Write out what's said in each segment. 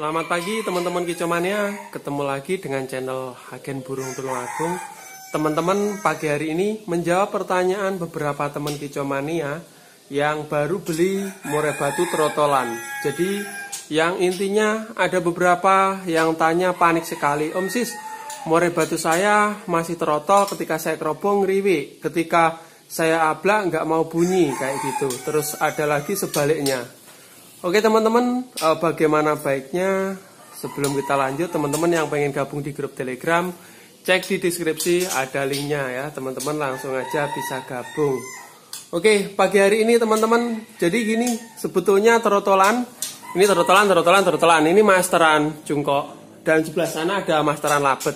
Selamat pagi teman-teman Kicomania, ketemu lagi dengan channel Agen Burung Tulungagung. Teman-teman, pagi hari ini menjawab pertanyaan beberapa teman Kicomania yang baru beli murai batu trotolan. Jadi yang intinya ada beberapa yang tanya panik sekali, Om Sis, murai batu saya masih trotol ketika saya kerobong ngeriwi, ketika saya ablak nggak mau bunyi kayak gitu. Terus ada lagi sebaliknya. Oke teman-teman, bagaimana baiknya sebelum kita lanjut, teman-teman yang pengen gabung di grup Telegram, cek di deskripsi ada linknya ya, teman-teman langsung aja bisa gabung. Oke, pagi hari ini teman-teman, jadi gini, sebetulnya trotolan, ini trotolan, ini masteran cungkok, dan sebelah sana ada masteran labet.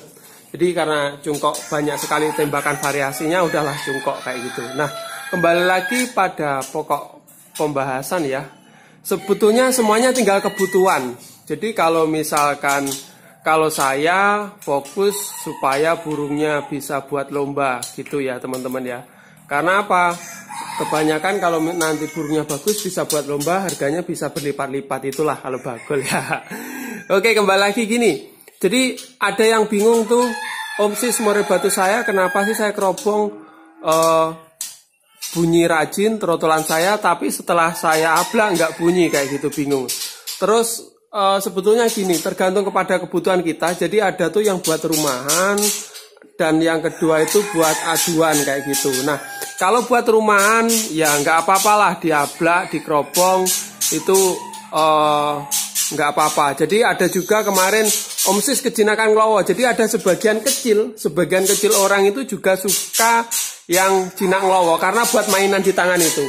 Jadi karena cungkok banyak sekali tembakan variasinya, udahlah cungkok kayak gitu. Nah, kembali lagi pada pokok pembahasan ya. Sebetulnya semuanya tinggal kebutuhan. Jadi kalau misalkan kalau saya fokus supaya burungnya bisa buat lomba gitu ya teman-teman ya. Karena apa? Kebanyakan kalau nanti burungnya bagus bisa buat lomba, harganya bisa berlipat-lipat, itulah kalau bagol ya. Oke, kembali lagi gini. Jadi ada yang bingung tuh, Om Sis, murai batu saya kenapa sih saya kerobong bunyi rajin trotolan saya, tapi setelah saya ablak nggak bunyi kayak gitu, bingung. Terus sebetulnya gini, tergantung kepada kebutuhan kita. Jadi ada tuh yang buat rumahan, dan yang kedua itu buat aduan kayak gitu. Nah, kalau buat rumahan ya nggak apa-apalah diablak, dikerobong itu nggak apa-apa. Jadi ada juga kemarin Om Sis kejinakan ngelowo. Jadi ada sebagian kecil orang itu juga suka yang jinak ngelowo karena buat mainan di tangan itu.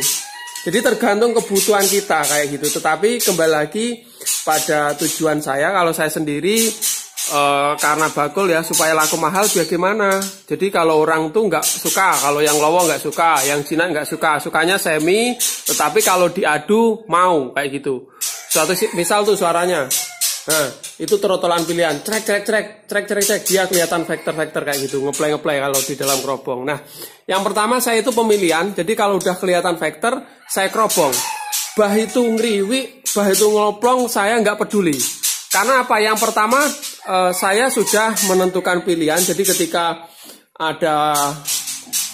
Jadi tergantung kebutuhan kita kayak gitu. Tetapi kembali lagi pada tujuan saya, kalau saya sendiri karena bakul ya supaya laku mahal bagaimana. Jadi kalau orang tuh nggak suka, kalau yang ngelowo nggak suka, yang jinak nggak suka, sukanya semi. Tetapi kalau diadu mau kayak gitu. Suatu misal tuh suaranya, nah itu trotolan pilihan, trek, dia kelihatan vektor kayak gitu, ngeplay kalau di dalam kerobong. Nah, yang pertama saya itu pemilihan, jadi kalau udah kelihatan vektor, saya kerobong. Bah itu ngeriwi, bah itu ngeloplong, saya nggak peduli. Karena apa? Yang pertama saya sudah menentukan pilihan, jadi ketika ada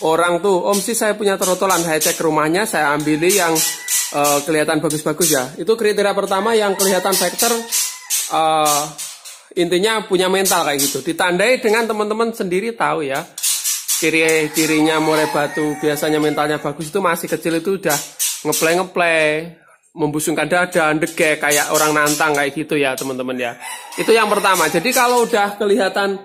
orang tuh, Om Sis saya punya trotolan, saya cek rumahnya, saya ambil yang kelihatan bagus-bagus ya. Itu kriteria pertama yang kelihatan vektor, intinya punya mental kayak gitu. Ditandai dengan teman-teman sendiri tahu ya. Ciri-cirinya murai batu biasanya mentalnya bagus itu masih kecil itu udah ngeplay, membusungkan dada, degek kayak orang nantang kayak gitu ya teman-teman ya. Itu yang pertama. Jadi kalau udah kelihatan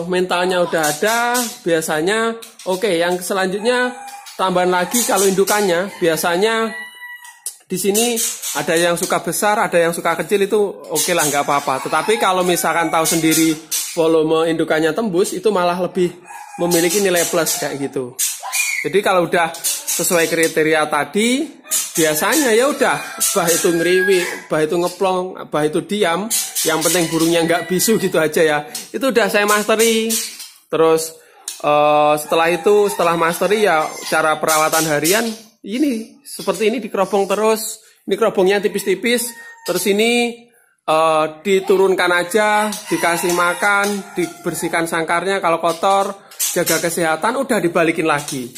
mentalnya udah ada, biasanya oke. Yang selanjutnya tambahan lagi kalau indukannya biasanya di sini ada yang suka besar, ada yang suka kecil, itu oke lah nggak apa-apa. Tetapi kalau misalkan tahu sendiri volume indukannya tembus, itu malah lebih memiliki nilai plus kayak gitu. Jadi kalau udah sesuai kriteria tadi, biasanya ya udah bah itu ngeriwi, bah itu ngeplong, bah itu diam, yang penting burungnya nggak bisu gitu aja ya. Itu udah saya masteri. Terus setelah masteri ya cara perawatan harian ini seperti ini, dikerobong terus. Ini kerobongnya tipis-tipis, terus ini diturunkan aja, dikasih makan, dibersihkan sangkarnya kalau kotor, jaga kesehatan, udah dibalikin lagi.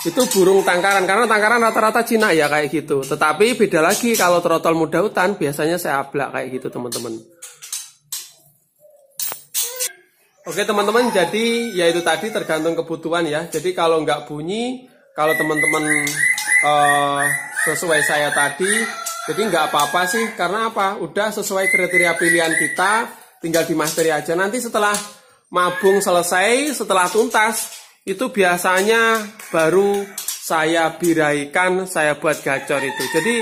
Itu burung tangkaran, karena tangkaran rata-rata Cina ya kayak gitu. Tetapi beda lagi kalau trotol muda hutan, biasanya saya ablak kayak gitu teman-teman. Oke teman-teman, jadi ya itu tadi tergantung kebutuhan ya. Jadi kalau nggak bunyi, kalau teman-teman sesuai saya tadi, jadi nggak apa-apa sih. Karena apa? Udah sesuai kriteria pilihan kita, tinggal dimasteri aja. Nanti setelah mabung selesai, setelah tuntas, itu biasanya baru saya biraikan, saya buat gacor itu. Jadi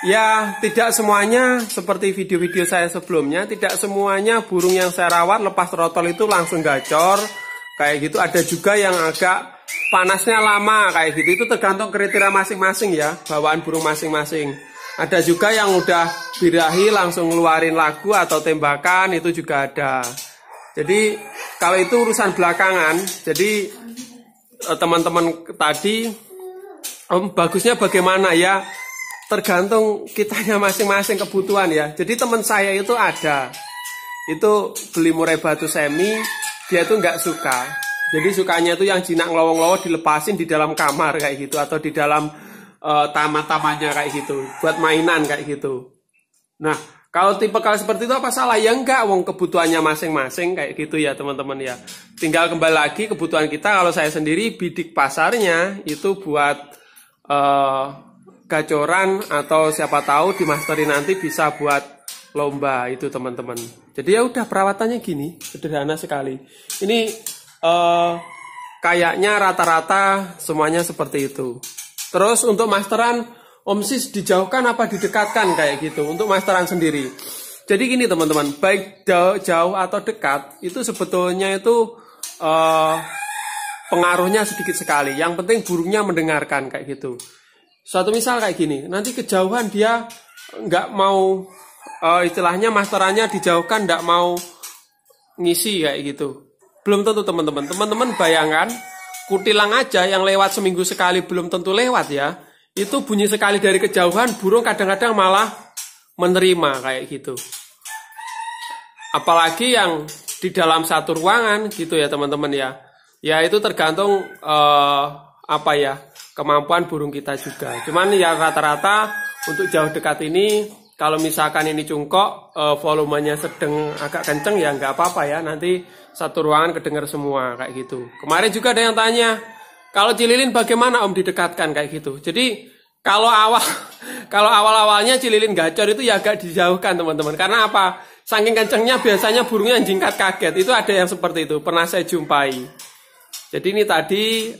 ya tidak semuanya seperti video-video saya sebelumnya, tidak semuanya burung yang saya rawat lepas trotol itu langsung gacor kayak gitu. Ada juga yang agak panasnya lama kayak gitu, itu tergantung kriteria masing-masing ya, bawaan burung masing-masing. Ada juga yang udah birahi langsung ngeluarin lagu atau tembakan, itu juga ada. Jadi kalau itu urusan belakangan. Jadi teman-teman tadi bagusnya bagaimana ya, tergantung kitanya masing-masing kebutuhan ya. Jadi teman saya itu ada, itu beli murai batu semi, dia tuh nggak suka. Jadi sukanya itu yang jinak ngelowong-ngelowong dilepasin di dalam kamar kayak gitu, atau di dalam taman-tamannya kayak gitu, buat mainan kayak gitu. Nah, kalau seperti itu apa salah? Ya enggak, wong kebutuhannya masing-masing kayak gitu ya teman-teman ya. Tinggal kembali lagi kebutuhan kita. Kalau saya sendiri bidik pasarnya itu buat gacoran, atau siapa tahu di masterin nanti bisa buat lomba itu teman-teman. Jadi ya udah, perawatannya gini, sederhana sekali. Ini kayaknya rata-rata semuanya seperti itu. Terus untuk masteran, Om Sis dijauhkan apa didekatkan kayak gitu untuk masteran sendiri. Jadi gini teman-teman, baik jauh atau dekat itu sebetulnya itu pengaruhnya sedikit sekali. Yang penting burungnya mendengarkan kayak gitu. Suatu misal kayak gini, nanti kejauhan dia nggak mau, istilahnya masterannya dijauhkan, nggak mau ngisi kayak gitu. Belum tentu teman-teman. Teman-teman bayangkan, kutilang aja yang lewat seminggu sekali belum tentu lewat ya. Itu bunyi sekali dari kejauhan, burung kadang-kadang malah menerima kayak gitu. Apalagi yang di dalam satu ruangan gitu ya teman-teman ya. Ya itu tergantung kemampuan burung kita juga. Cuman ya rata-rata untuk jauh dekat ini, kalau misalkan ini cungkok, volumenya sedang agak kenceng ya nggak apa-apa ya. Nanti satu ruangan kedengar semua kayak gitu. Kemarin juga ada yang tanya, kalau cililin bagaimana Om didekatkan kayak gitu. Jadi kalau awal-awalnya cililin gacor itu ya agak dijauhkan teman-teman. Karena apa? Saking kencengnya biasanya burungnya jingkat kaget. Itu ada yang seperti itu, pernah saya jumpai. Jadi ini tadi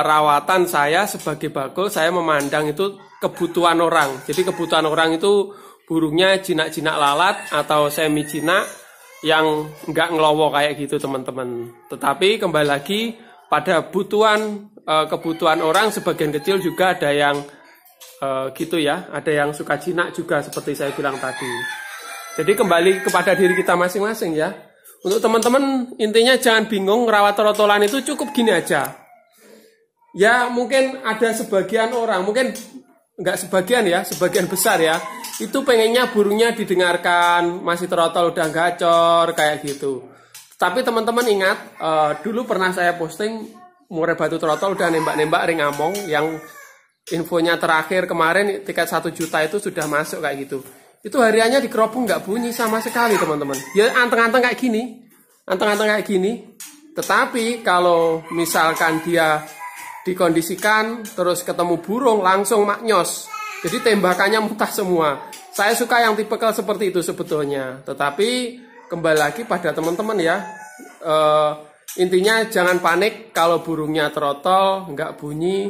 rawatan saya sebagai bakul, saya memandang itu kebutuhan orang. Jadi kebutuhan orang itu burungnya jinak-jinak lalat atau semi jinak yang nggak ngelowo kayak gitu teman-teman. Tetapi kembali lagi pada kebutuhan orang, sebagian kecil juga ada yang gitu ya, ada yang suka jinak juga seperti saya bilang tadi. Jadi kembali kepada diri kita masing-masing ya. Untuk teman-teman intinya jangan bingung, ngerawat trotolan itu cukup gini aja. Ya mungkin ada sebagian orang, mungkin nggak sebagian ya, sebagian besar ya, itu pengennya burungnya didengarkan, masih trotol udah gacor kayak gitu. Tapi teman-teman ingat, dulu pernah saya posting murai batu trotol udah nembak-nembak ring among, yang infonya terakhir kemarin tiket 1 juta itu sudah masuk kayak gitu. Itu hariannya di keropong nggak bunyi sama sekali teman-teman. Ya anteng-anteng kayak gini, anteng-anteng kayak gini. Tetapi kalau misalkan dia dikondisikan terus ketemu burung langsung maknyos, jadi tembakannya muntah semua. Saya suka yang tipikal seperti itu sebetulnya. Tetapi kembali lagi pada teman-teman ya, intinya jangan panik kalau burungnya trotol, nggak bunyi,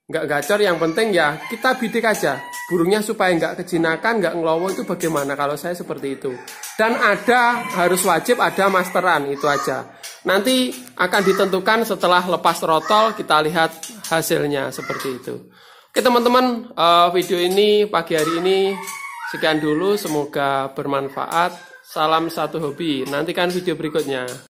nggak gacor. Yang penting ya kita bidik aja burungnya supaya nggak kejinakan, nggak ngelowo. Itu bagaimana kalau saya seperti itu. Dan harus wajib ada masteran, itu aja. Nanti akan ditentukan setelah lepas trotol, kita lihat hasilnya seperti itu. Oke teman-teman, video ini pagi hari ini sekian dulu, semoga bermanfaat. Salam satu hobi, nantikan video berikutnya.